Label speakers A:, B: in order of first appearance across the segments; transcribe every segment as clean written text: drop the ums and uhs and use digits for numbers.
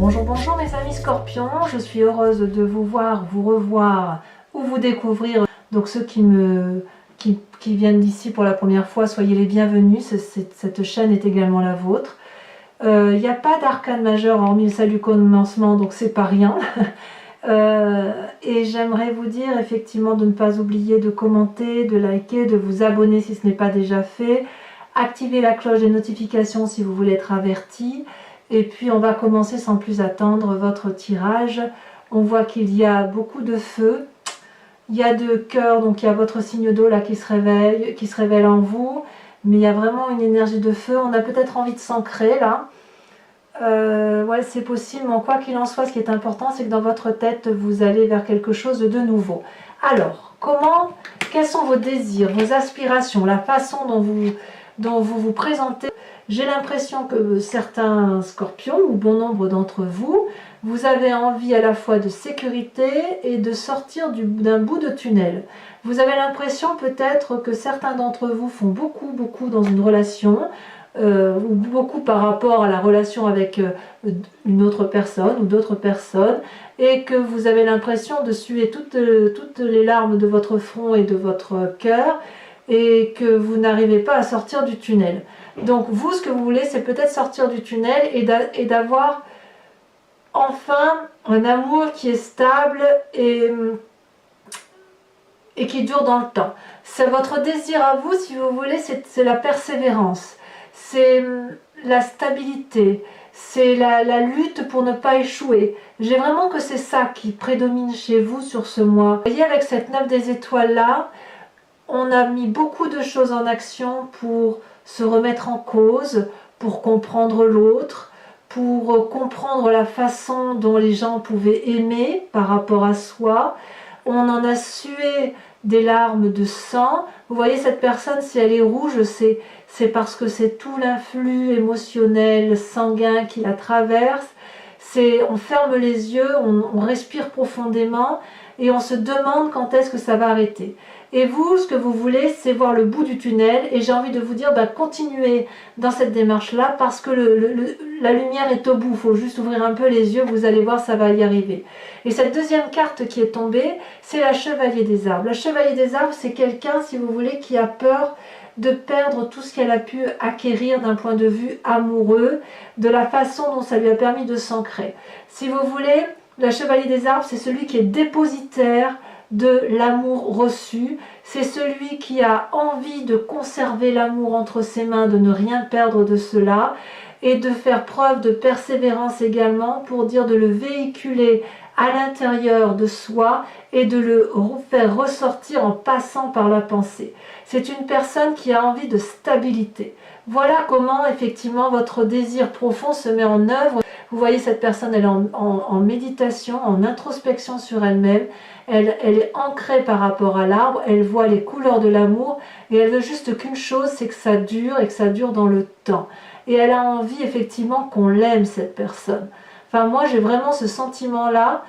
A: Bonjour, bonjour mes amis scorpions, je suis heureuse de vous voir, vous revoir ou vous découvrir. Donc ceux qui viennent d'ici pour la première fois, soyez les bienvenus, cette chaîne est également la vôtre. Il n'y a pas d'arcane majeur hormis le salut commencement, donc c'est pas rien. Et j'aimerais vous dire effectivement de ne pas oublier de commenter, de liker, de vous abonner si ce n'est pas déjà fait. Activez la cloche des notifications si vous voulez être averti. Et puis on va commencer sans plus attendre votre tirage. On voit qu'il y a beaucoup de feu. Il y a de cœur, donc il y a votre signe d'eau là qui se révèle en vous. Mais il y a vraiment une énergie de feu. On a peut-être envie de s'ancrer là. Ouais, c'est possible, mais quoi qu'il en soit, ce qui est important, c'est que dans votre tête, vous allez vers quelque chose de nouveau. Alors, quels sont vos désirs, vos aspirations, la façon dont vous présentez? J'ai l'impression que certains scorpions, ou bon nombre d'entre vous, vous avez envie à la fois de sécurité et de sortir d'un bout de tunnel. Vous avez l'impression peut-être que certains d'entre vous font beaucoup dans une relation, ou beaucoup par rapport à la relation avec une autre personne ou d'autres personnes, et que vous avez l'impression de suer toutes les larmes de votre front et de votre cœur, et que vous n'arrivez pas à sortir du tunnel. Donc vous, ce que vous voulez, c'est peut-être sortir du tunnel et d'avoir enfin un amour qui est stable et qui dure dans le temps. C'est votre désir à vous, si vous voulez, c'est la persévérance, c'est la stabilité, c'est la lutte pour ne pas échouer. J'ai vraiment que c'est ça qui prédomine chez vous sur ce mois. Vous voyez, avec cette 9 des étoiles là, on a mis beaucoup de choses en action pour se remettre en cause, pour comprendre l'autre, pour comprendre la façon dont les gens pouvaient aimer par rapport à soi. On en a sué des larmes de sang. Vous voyez, cette personne, si elle est rouge, c'est parce que c'est tout l'influx émotionnel, sanguin qui la traverse. On ferme les yeux, on respire profondément et on se demande quand est-ce que ça va arrêter. Et vous, ce que vous voulez, c'est voir le bout du tunnel. Et j'ai envie de vous dire, continuez dans cette démarche-là parce que la lumière est au bout. Il faut juste ouvrir un peu les yeux, vous allez voir, ça va y arriver. Et cette deuxième carte qui est tombée, c'est la Chevalier des Arbres. La Chevalier des Arbres, c'est quelqu'un, si vous voulez, qui a peur de perdre tout ce qu'elle a pu acquérir d'un point de vue amoureux, de la façon dont ça lui a permis de s'ancrer. Si vous voulez, la Chevalier des Arbres, c'est celui qui est dépositaire de l'amour reçu, c'est celui qui a envie de conserver l'amour entre ses mains, de ne rien perdre de cela, et de faire preuve de persévérance également pour dire de le véhiculer à l'intérieur de soi et de le faire ressortir en passant par la pensée. C'est une personne qui a envie de stabilité. Voilà comment effectivement votre désir profond se met en œuvre. Vous voyez, cette personne, elle est en méditation, en introspection sur elle-même. Elle est ancrée par rapport à l'arbre, elle voit les couleurs de l'amour et elle veut juste qu'une chose, c'est que ça dure et que ça dure dans le temps. Et elle a envie effectivement qu'on l'aime, cette personne. Enfin, moi, j'ai vraiment ce sentiment-là.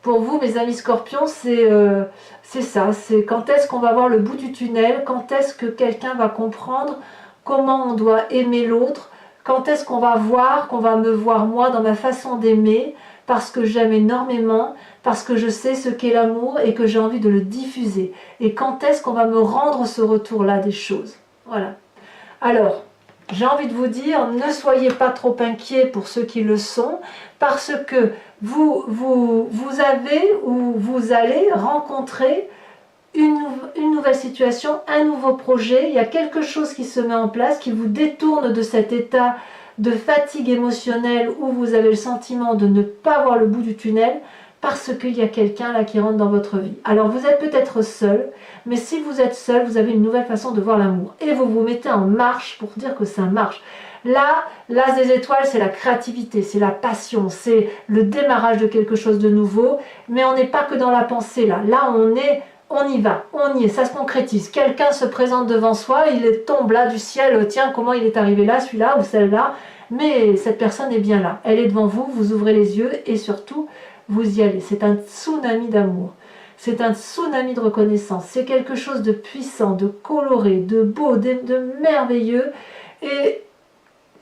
A: Pour vous, mes amis scorpions, c'est ça. C'est quand est-ce qu'on va voir le bout du tunnel, quand est-ce que quelqu'un va comprendre comment on doit aimer l'autre, quand est-ce qu'on va voir, qu'on va me voir moi dans ma façon d'aimer, parce que j'aime énormément, parce que je sais ce qu'est l'amour et que j'ai envie de le diffuser. Et quand est-ce qu'on va me rendre ce retour-là des choses. Voilà. Alors, j'ai envie de vous dire, ne soyez pas trop inquiets pour ceux qui le sont, parce que vous avez ou vous allez rencontrer une nouvelle situation, un nouveau projet. Il y a quelque chose qui se met en place, qui vous détourne de cet état de fatigue émotionnelle où vous avez le sentiment de ne pas voir le bout du tunnel, parce qu'il y a quelqu'un là qui rentre dans votre vie. Alors vous êtes peut-être seul, mais si vous êtes seul, vous avez une nouvelle façon de voir l'amour. Et vous vous mettez en marche pour dire que ça marche. Là, l'as des étoiles, c'est la créativité, c'est la passion, c'est le démarrage de quelque chose de nouveau, mais on n'est pas que dans la pensée là. Là, on y va, on y est, ça se concrétise. Quelqu'un se présente devant soi, il tombe là du ciel, tiens, comment il est arrivé là, celui-là ou celle-là, mais cette personne est bien là. Elle est devant vous, vous ouvrez les yeux et surtout, vous y allez. C'est un tsunami d'amour. C'est un tsunami de reconnaissance. C'est quelque chose de puissant, de coloré, de beau, de merveilleux. Et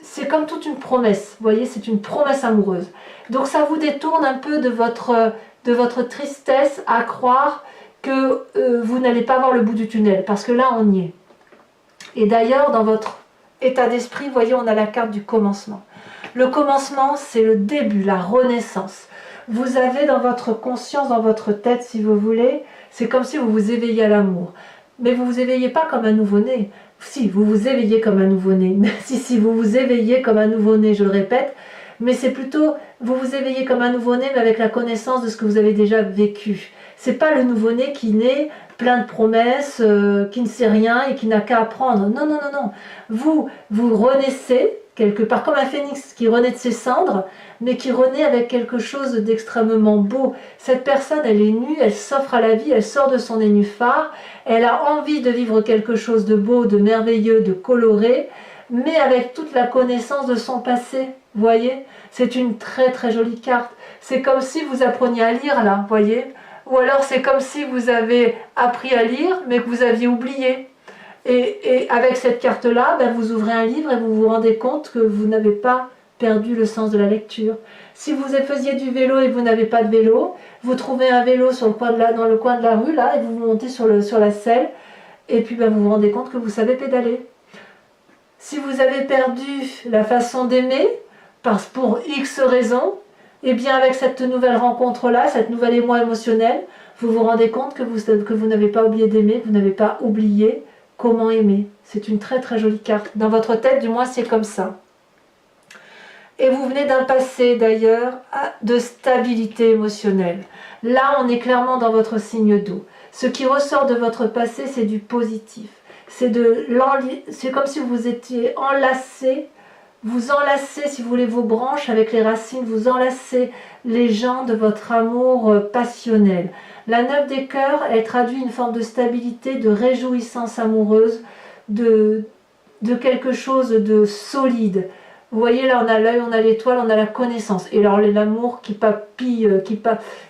A: c'est comme toute une promesse, vous voyez, c'est une promesse amoureuse. Donc ça vous détourne un peu de votre tristesse à croire que vous n'allez pas voir le bout du tunnel, parce que là on y est. Et d'ailleurs, dans votre état d'esprit, vous voyez, on a la carte du commencement. Le commencement, c'est le début, la renaissance. Vous avez dans votre conscience, dans votre tête, si vous voulez, c'est comme si vous vous éveillez à l'amour. Mais vous ne vous éveillez pas comme un nouveau-né. Si, vous vous éveillez comme un nouveau-né. Si, vous vous éveillez comme un nouveau-né, je le répète. Mais c'est plutôt, vous vous éveillez comme un nouveau-né, mais avec la connaissance de ce que vous avez déjà vécu. C'est pas le nouveau-né qui naît plein de promesses, qui ne sait rien et qui n'a qu'à apprendre. Non, non, non, non. Vous renaissez quelque part comme un phénix qui renaît de ses cendres, mais qui renaît avec quelque chose d'extrêmement beau. Cette personne, elle est nue, elle s'offre à la vie, elle sort de son nénuphar, elle a envie de vivre quelque chose de beau, de merveilleux, de coloré, mais avec toute la connaissance de son passé. Vous voyez, c'est une très très jolie carte. C'est comme si vous appreniez à lire là, vous voyez. Ou alors c'est comme si vous avez appris à lire, mais que vous aviez oublié. Et avec cette carte-là, ben vous ouvrez un livre et vous vous rendez compte que vous n'avez pas perdu le sens de la lecture. Si vous faisiez du vélo et vous n'avez pas de vélo, vous trouvez un vélo sur le coin dans le coin de la rue, là, et vous montez sur la selle, et puis ben vous vous rendez compte que vous savez pédaler. Si vous avez perdu la façon d'aimer, pour X raisons, et bien avec cette nouvelle rencontre-là, cette nouvelle émoi émotionnel, vous vous rendez compte que vous n'avez pas oublié d'aimer, que vous n'avez pas oublié comment aimer. C'est une très très jolie carte. Dans votre tête, du moins, c'est comme ça. Et vous venez d'un passé d'ailleurs de stabilité émotionnelle. Là, on est clairement dans votre signe d'eau. Ce qui ressort de votre passé, c'est du positif. C'est comme si vous étiez enlacé. Vous enlacez, si vous voulez, vos branches avec les racines, vous enlacez les gens de votre amour passionnel. La 9 des cœurs, elle traduit une forme de stabilité, de réjouissance amoureuse, de quelque chose de solide. Vous voyez, là, on a l'œil, on a l'étoile, on a la connaissance. Et alors, l'amour qui papille,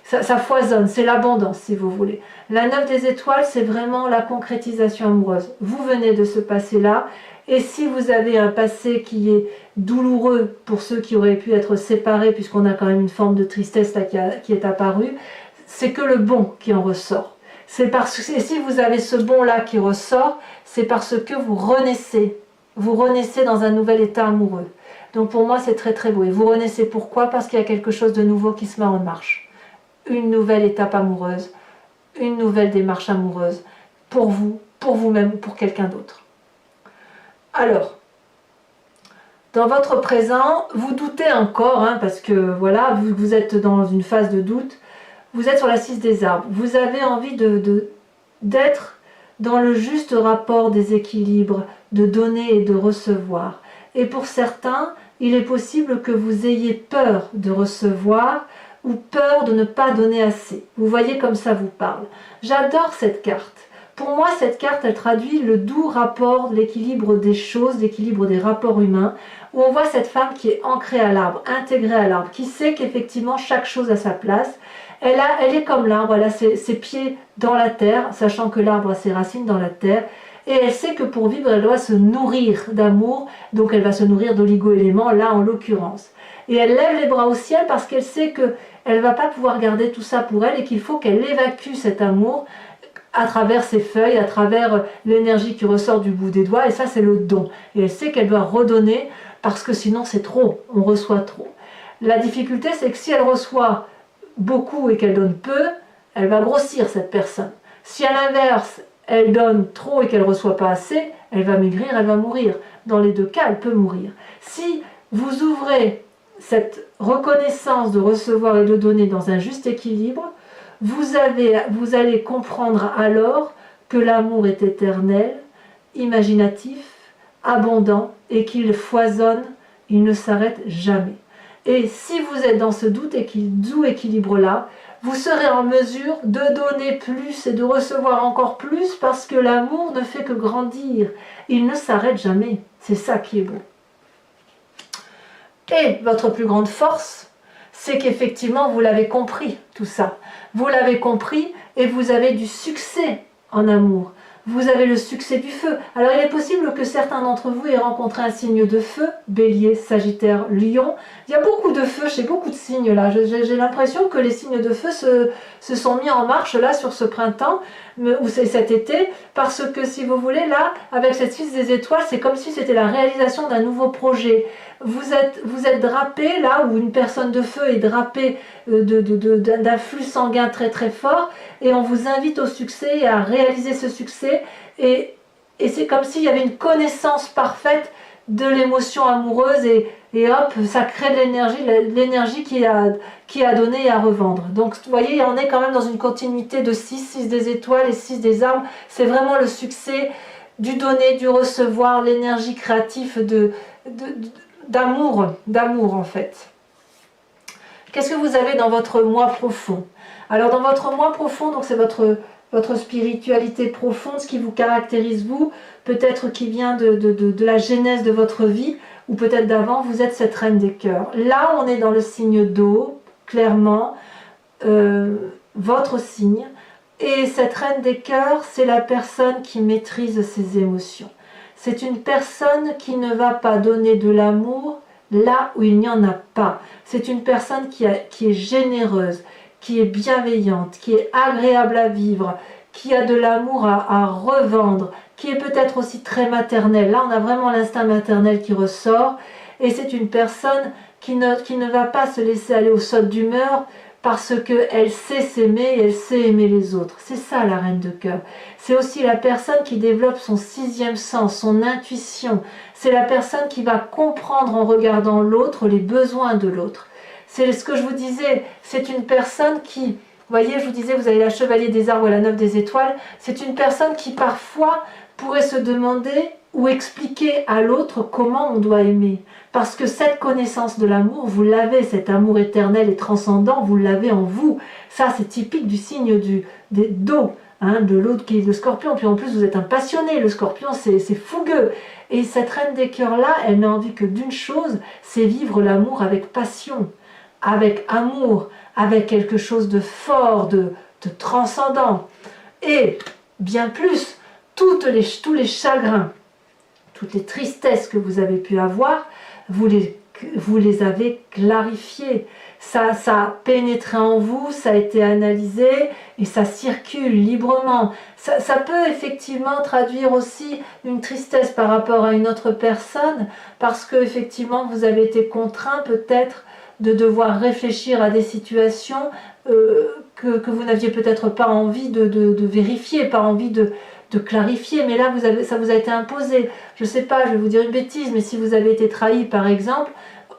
A: ça foisonne, c'est l'abondance, si vous voulez. La 9 des étoiles, c'est vraiment la concrétisation amoureuse. Vous venez de ce passé-là. Et si vous avez un passé qui est douloureux pour ceux qui auraient pu être séparés, puisqu'on a quand même une forme de tristesse là, qui est apparue, c'est que le bon qui en ressort. Et si vous avez ce bon-là qui ressort, c'est parce que vous renaissez. Vous renaissez dans un nouvel état amoureux. Donc pour moi, c'est très très beau. Et vous renaissez pourquoi? Parce qu'il y a quelque chose de nouveau qui se met en marche. Une nouvelle étape amoureuse, une nouvelle démarche amoureuse, pour vous, pour vous-même, pour quelqu'un d'autre. Alors, dans votre présent, vous doutez encore, parce que voilà, vous êtes dans une phase de doute, vous êtes sur la 6 des arbres, vous avez envie d'être dans le juste rapport des équilibres, de donner et de recevoir. Et pour certains, il est possible que vous ayez peur de recevoir ou peur de ne pas donner assez. Vous voyez comme ça vous parle. J'adore cette carte. Pour moi, cette carte, elle traduit le doux rapport, l'équilibre des choses, l'équilibre des rapports humains, où on voit cette femme qui est ancrée à l'arbre, intégrée à l'arbre, qui sait qu'effectivement chaque chose a sa place. Elle est comme l'arbre, elle a ses pieds dans la terre, sachant que l'arbre a ses racines dans la terre, et elle sait que pour vivre, elle doit se nourrir d'amour, donc elle va se nourrir d'oligo-éléments, là en l'occurrence. Et elle lève les bras au ciel parce qu'elle sait qu'elle ne va pas pouvoir garder tout ça pour elle et qu'il faut qu'elle évacue cet amour à travers ses feuilles, à travers l'énergie qui ressort du bout des doigts, et ça c'est le don. Et elle sait qu'elle doit redonner, parce que sinon c'est trop, on reçoit trop. La difficulté c'est que si elle reçoit beaucoup et qu'elle donne peu, elle va grossir cette personne. Si à l'inverse, elle donne trop et qu'elle ne reçoit pas assez, elle va maigrir, elle va mourir. Dans les deux cas, elle peut mourir. Si vous ouvrez cette reconnaissance de recevoir et de donner dans un juste équilibre, vous allez comprendre alors que l'amour est éternel, imaginatif, abondant et qu'il foisonne, il ne s'arrête jamais. Et si vous êtes dans ce doux équilibre-là, vous serez en mesure de donner plus et de recevoir encore plus parce que l'amour ne fait que grandir. Il ne s'arrête jamais. C'est ça qui est beau. Et votre plus grande force, c'est qu'effectivement, vous l'avez compris, tout ça. Vous l'avez compris et vous avez du succès en amour. vous avez le succès du feu. Alors il est possible que certains d'entre vous aient rencontré un signe de feu, Bélier, Sagittaire, Lion. Il y a beaucoup de feu chez beaucoup de signes là. J'ai l'impression que les signes de feu se sont mis en marche là sur ce printemps, ou c'est cet été, parce que si vous voulez là, avec cette 6 des étoiles, c'est comme si c'était la réalisation d'un nouveau projet. Vous êtes drapé là, où une personne de feu est drapée d'un flux sanguin très très fort, et on vous invite au succès et à réaliser ce succès, et c'est comme s'il y avait une connaissance parfaite de l'émotion amoureuse, et hop, ça crée de l'énergie qui a donné et à revendre. Donc vous voyez, on est quand même dans une continuité de 6 des étoiles et 6 des arbres. C'est vraiment le succès du donner, du recevoir, l'énergie créative d'amour en fait. Qu'est-ce que vous avez dans votre moi profond? Alors dans votre moi profond, donc c'est votre spiritualité profonde, ce qui vous caractérise vous, peut-être qui vient de la genèse de votre vie, ou peut-être d'avant, vous êtes cette reine des cœurs. Là, on est dans le signe d'eau, clairement, votre signe, et cette reine des cœurs, c'est la personne qui maîtrise ses émotions. C'est une personne qui ne va pas donner de l'amour là où il n'y en a pas. C'est une personne qui est généreuse, qui est bienveillante, qui est agréable à vivre, qui a de l'amour à revendre, qui est peut-être aussi très maternelle. Là, on a vraiment l'instinct maternel qui ressort, et c'est une personne qui ne va pas se laisser aller aux sautes d'humeur, parce qu'elle sait s'aimer et elle sait aimer les autres. C'est ça la reine de cœur. C'est aussi la personne qui développe son 6e sens, son intuition. C'est la personne qui va comprendre en regardant l'autre les besoins de l'autre. C'est ce que je vous disais, c'est une personne qui, vous voyez, je vous disais, vous avez la chevalier des arbres et la 9 des étoiles, c'est une personne qui parfois pourrait se demander ou expliquer à l'autre comment on doit aimer. Parce que cette connaissance de l'amour, vous l'avez, cet amour éternel et transcendant, vous l'avez en vous. Ça, c'est typique du signe d'eau, de l'eau qui est le scorpion. Puis en plus, vous êtes un passionné, le scorpion, c'est fougueux. Et cette reine des cœurs-là, elle n'a envie que d'une chose, c'est vivre l'amour avec passion, avec amour, avec quelque chose de fort, de transcendant. Et bien plus, tous les chagrins, toutes les tristesses que vous avez pu avoir, vous les avez clarifiées. Ça a pénétré en vous, ça a été analysé et ça circule librement. Ça peut effectivement traduire aussi une tristesse par rapport à une autre personne, parce que effectivement vous avez été contraint peut-être de devoir réfléchir à des situations que vous n'aviez peut-être pas envie de vérifier, pas envie de clarifier, mais là ça vous a été imposé. Je ne sais pas, je vais vous dire une bêtise, mais si vous avez été trahi par exemple,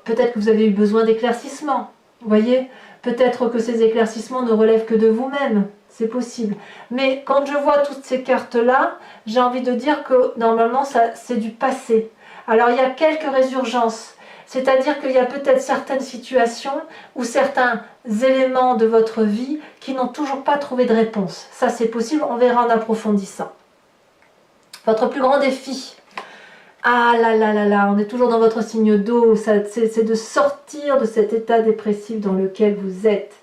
A: peut-être que vous avez eu besoin d'éclaircissements, vous voyez, peut-être que ces éclaircissements ne relèvent que de vous-même, c'est possible. Mais quand je vois toutes ces cartes-là, j'ai envie de dire que normalement c'est du passé. Alors il y a quelques résurgences, c'est-à-dire qu'il y a peut-être certaines situations ou certains éléments de votre vie qui n'ont toujours pas trouvé de réponse. Ça c'est possible, on verra en approfondissant. Votre plus grand défi, ah là là là là, on est toujours dans votre signe d'eau, c'est de sortir de cet état dépressif dans lequel vous êtes.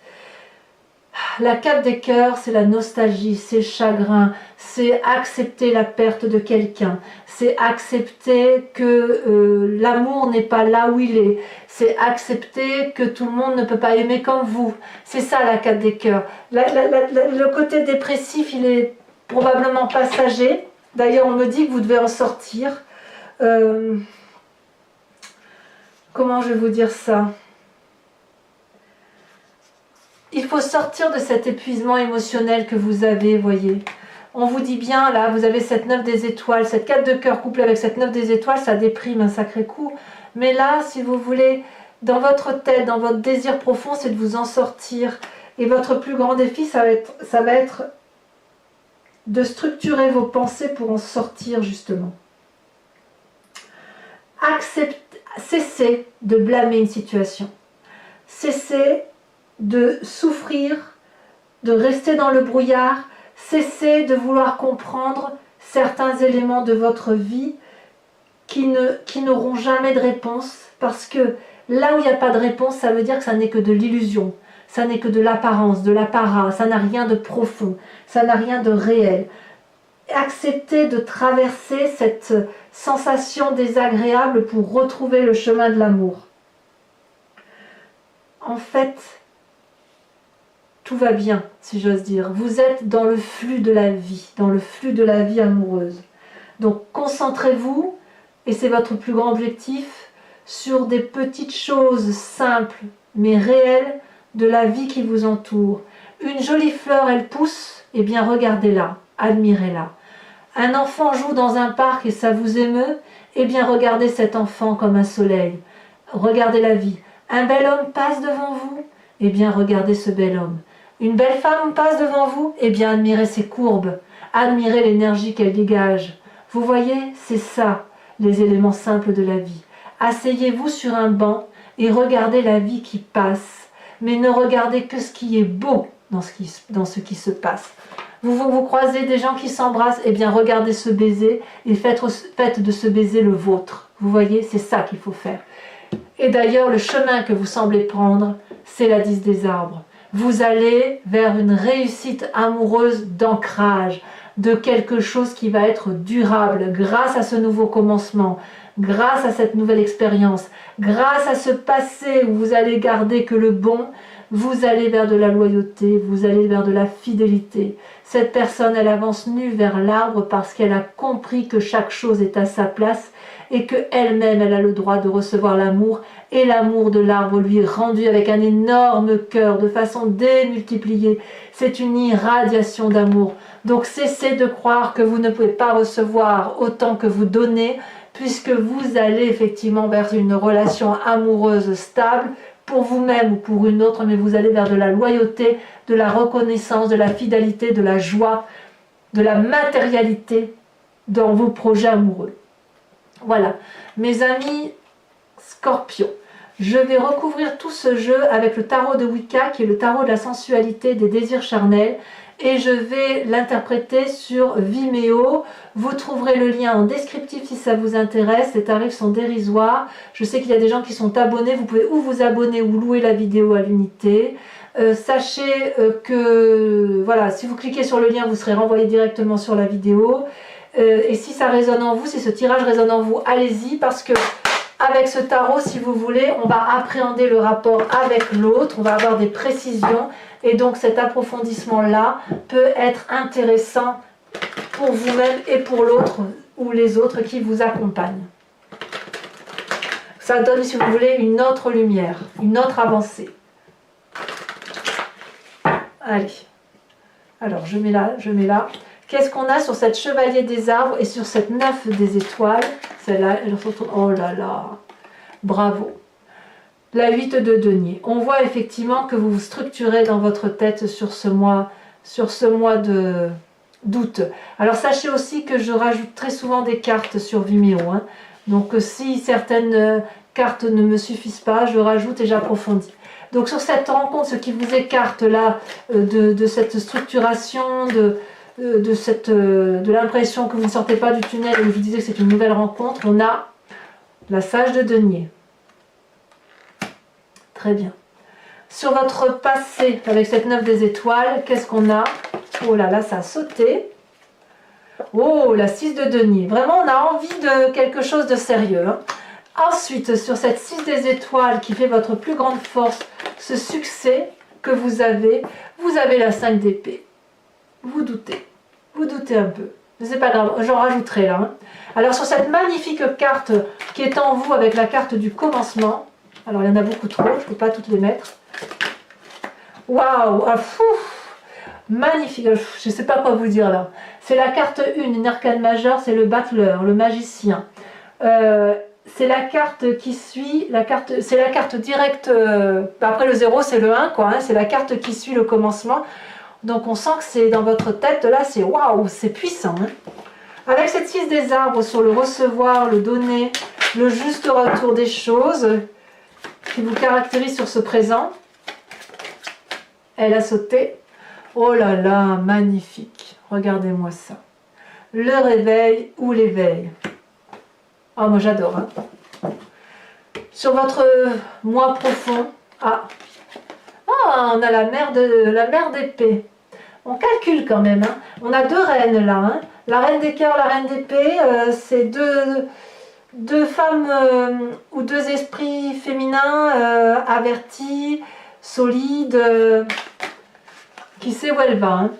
A: La 4 des cœurs, c'est la nostalgie, c'est le chagrin, c'est accepter la perte de quelqu'un, c'est accepter que l'amour n'est pas là où il est, c'est accepter que tout le monde ne peut pas aimer comme vous. C'est ça la 4 des cœurs. Le côté dépressif, il est probablement passager. D'ailleurs, on me dit que vous devez en sortir. Comment je vais vous dire ça ? Il faut sortir de cet épuisement émotionnel que vous avez, voyez. On vous dit bien, là, vous avez cette 9 des étoiles, cette 4 de cœur couplée avec cette 9 des étoiles, ça déprime un sacré coup. Mais là, si vous voulez, dans votre tête, dans votre désir profond, c'est de vous en sortir. Et votre plus grand défi, ça va être de structurer vos pensées pour en sortir, justement. Cessez de blâmer une situation. Cessez de souffrir, de rester dans le brouillard, cessez de vouloir comprendre certains éléments de votre vie qui n'auront jamais de réponse, parce que là où il n'y a pas de réponse, ça veut dire que ça n'est que de l'illusion, ça n'est que de l'apparence, de l'apparat, ça n'a rien de profond, ça n'a rien de réel. accepter de traverser cette sensation désagréable pour retrouver le chemin de l'amour. En fait, tout va bien, si j'ose dire. Vous êtes dans le flux de la vie, dans le flux de la vie amoureuse. Donc concentrez-vous, et c'est votre plus grand objectif, sur des petites choses simples, mais réelles, de la vie qui vous entoure. Une jolie fleur, elle pousse, eh bien regardez-la, admirez-la. Un enfant joue dans un parc et ça vous émeut, eh bien regardez cet enfant comme un soleil. Regardez la vie. Un bel homme passe devant vous, eh bien regardez ce bel homme. Une belle femme passe devant vous, eh bien admirez ses courbes, admirez l'énergie qu'elle dégage. Vous voyez, c'est ça, les éléments simples de la vie. Asseyez-vous sur un banc et regardez la vie qui passe, mais ne regardez que ce qui est beau dans ce qui se passe. Vous croisez des gens qui s'embrassent, eh bien regardez ce baiser et faites de ce baiser le vôtre. Vous voyez, c'est ça qu'il faut faire. Et d'ailleurs, le chemin que vous semblez prendre, c'est la 10 des arbres. Vous allez vers une réussite amoureuse d'ancrage, de quelque chose qui va être durable grâce à ce nouveau commencement, grâce à cette nouvelle expérience, grâce à ce passé où vous allez garder que le bon. Vous allez vers de la loyauté, vous allez vers de la fidélité. Cette personne, elle avance nue vers l'arbre parce qu'elle a compris que chaque chose est à sa place et qu'elle-même, elle a le droit de recevoir l'amour. Et l'amour de l'arbre lui est rendu avec un énorme cœur, de façon démultipliée. C'est une irradiation d'amour. Donc cessez de croire que vous ne pouvez pas recevoir autant que vous donnez, puisque vous allez effectivement vers une relation amoureuse stable, pour vous-même ou pour une autre, mais vous allez vers de la loyauté, de la reconnaissance, de la fidélité, de la joie, de la matérialité dans vos projets amoureux. Voilà, mes amis Scorpions, je vais recouvrir tout ce jeu avec le tarot de Wicca, qui est le tarot de la sensualité, des désirs charnels, et je vais l'interpréter sur Vimeo. Vous trouverez le lien en descriptif si ça vous intéresse. Les tarifs sont dérisoires. Je sais qu'il y a des gens qui sont abonnés. Vous pouvez ou vous abonner ou louer la vidéo à l'unité. Sachez que voilà, si vous cliquez sur le lien, vous serez renvoyé directement sur la vidéo. Et si ça résonne en vous, si ce tirage résonne en vous, allez-y, parce que avec ce tarot, si vous voulez, on va appréhender le rapport avec l'autre, on va avoir des précisions, et donc cet approfondissement-là peut être intéressant pour vous-même et pour l'autre ou les autres qui vous accompagnent. Ça donne, si vous voulez, une autre lumière, une autre avancée. Allez, alors je mets là. Qu'est-ce qu'on a sur cette chevalier des arbres et sur cette 9 des étoiles? Celle-là, elle se retrouve. Oh là là, bravo. La 8 de denier. On voit effectivement que vous vous structurez dans votre tête sur ce mois d'août. Alors sachez aussi que je rajoute très souvent des cartes sur Vimeo. Donc si certaines cartes ne me suffisent pas, je rajoute et j'approfondis. Donc sur cette rencontre, ce qui vous écarte là de cette structuration, de l'impression que vous ne sortez pas du tunnel et je vous disais que c'est une nouvelle rencontre, on a la sage de denier. Très bien. Sur votre passé, avec cette 9 des étoiles, qu'est-ce qu'on a? Oh là là, ça a sauté. Oh, la 6 de denier. Vraiment, on a envie de quelque chose de sérieux. Ensuite, sur cette 6 des étoiles qui fait votre plus grande force, ce succès que vous avez la 5 d'épée. Vous doutez un peu. Mais c'est pas grave, j'en rajouterai là. Alors sur cette magnifique carte qui est en vous avec la carte du commencement, alors il y en a beaucoup trop, je ne peux pas toutes les mettre. Waouh, magnifique, je ne sais pas quoi vous dire là. C'est la carte 1, une arcane majeure, c'est le battleur, le magicien. C'est la carte qui suit, c'est la carte directe, après le 0 c'est le 1 quoi, c'est la carte qui suit le commencement. Donc on sent que c'est dans votre tête, là c'est waouh, c'est puissant. Avec cette 6 des arbres sur le recevoir, le donner, le juste retour des choses, qui vous caractérise sur ce présent. Elle a sauté. Oh là là, magnifique. Regardez-moi ça. Le réveil ou l'éveil. Ah, moi j'adore. Sur votre moi profond. On a la mère d'épée. On calcule quand même, hein. On a deux reines là, hein. La reine des cœurs, la reine d'épée, c'est deux femmes ou deux esprits féminins avertis, solides, qui sait où elle va, hein.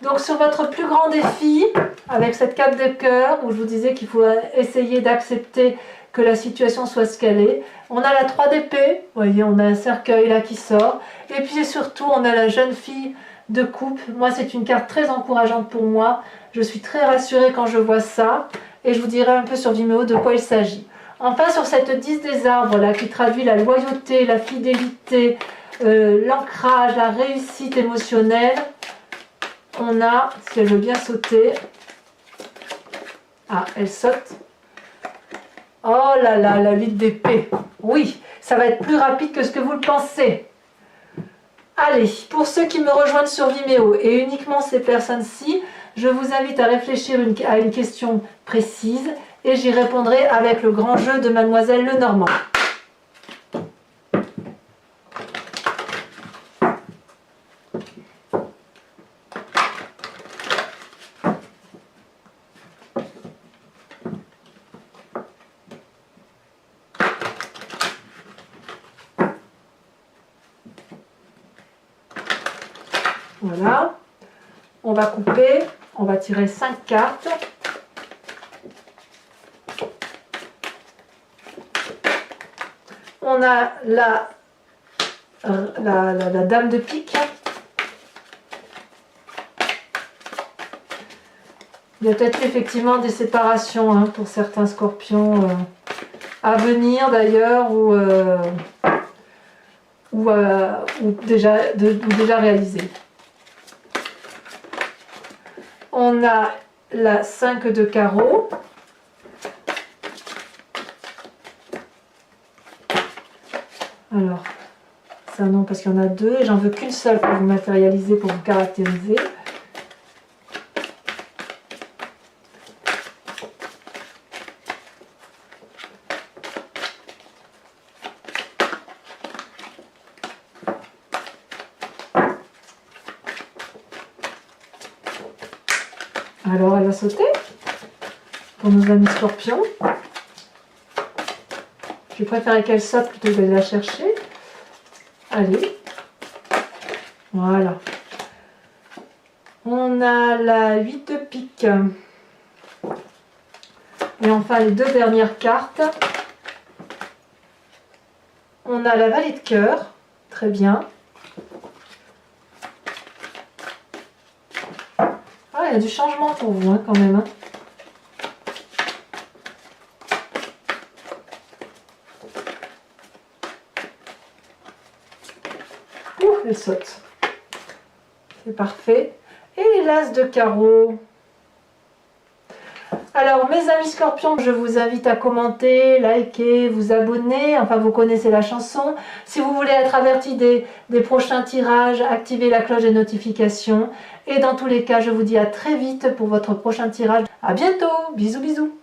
A: Donc sur votre plus grand défi, avec cette 4 de cœur, où je vous disais qu'il faut essayer d'accepter que la situation soit ce qu'elle est, on a la 3 d'épée, vous voyez, on a un cercueil là qui sort, et puis surtout on a la jeune fille de coupe. Moi c'est une carte très encourageante pour moi, je suis très rassurée quand je vois ça, et je vous dirai un peu sur Vimeo de quoi il s'agit. Enfin sur cette 10 des arbres là, qui traduit la loyauté, la fidélité, l'ancrage, la réussite émotionnelle, on a, si elle veut bien sauter, ah elle saute, oh là là, la 8 d'épée, oui, ça va être plus rapide que ce que vous le pensez. Allez, pour ceux qui me rejoignent sur Vimeo, et uniquement ces personnes-ci, je vous invite à réfléchir à une question précise, et j'y répondrai avec le grand jeu de Mademoiselle Lenormand. Voilà, on va couper, on va tirer 5 cartes. On a la dame de pique. Il y a peut-être effectivement des séparations hein, pour certains scorpions à venir d'ailleurs ou déjà réalisées. On a la 5 de carreau. Alors, ça non parce qu'il y en a deux et j'en veux qu'une seule pour vous matérialiser, pour vous caractériser. Alors elle va sauter pour nos amis scorpions. Je préférais qu'elle saute plutôt que de la chercher. Allez. Voilà. On a la 8 de pique. Et enfin les deux dernières cartes. On a la vallée de cœur. Très bien. Ah, il y a du changement pour vous hein, quand même. Hein. Elle saute. C'est parfait. Et l'as de carreau. Alors mes amis scorpions, je vous invite à commenter, liker, vous abonner, enfin vous connaissez la chanson. Si vous voulez être averti des prochains tirages, activez la cloche des notifications. Et dans tous les cas, je vous dis à très vite pour votre prochain tirage. À bientôt, bisous bisous.